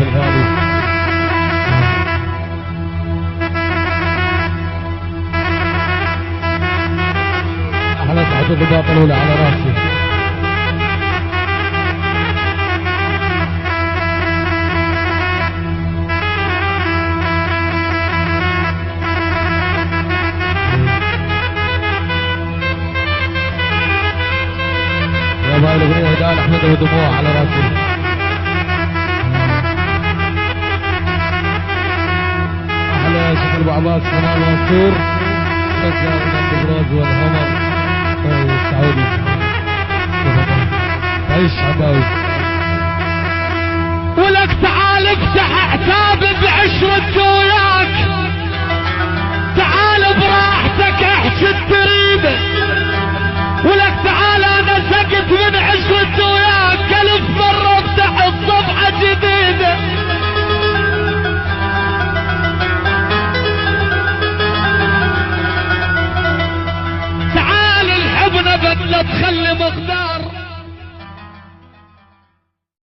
الضيف الغالي. احلى سعد الضباط الاولى على راسي. يا باي الاغنيه هداء احمد ودموع على راسي. احلى شيخ ابو عباس كمال منصور شكرا البروز والهمر السعودي. عيش عباوي. ولك تعال افتح حساب بعشرة وياك، تعال برا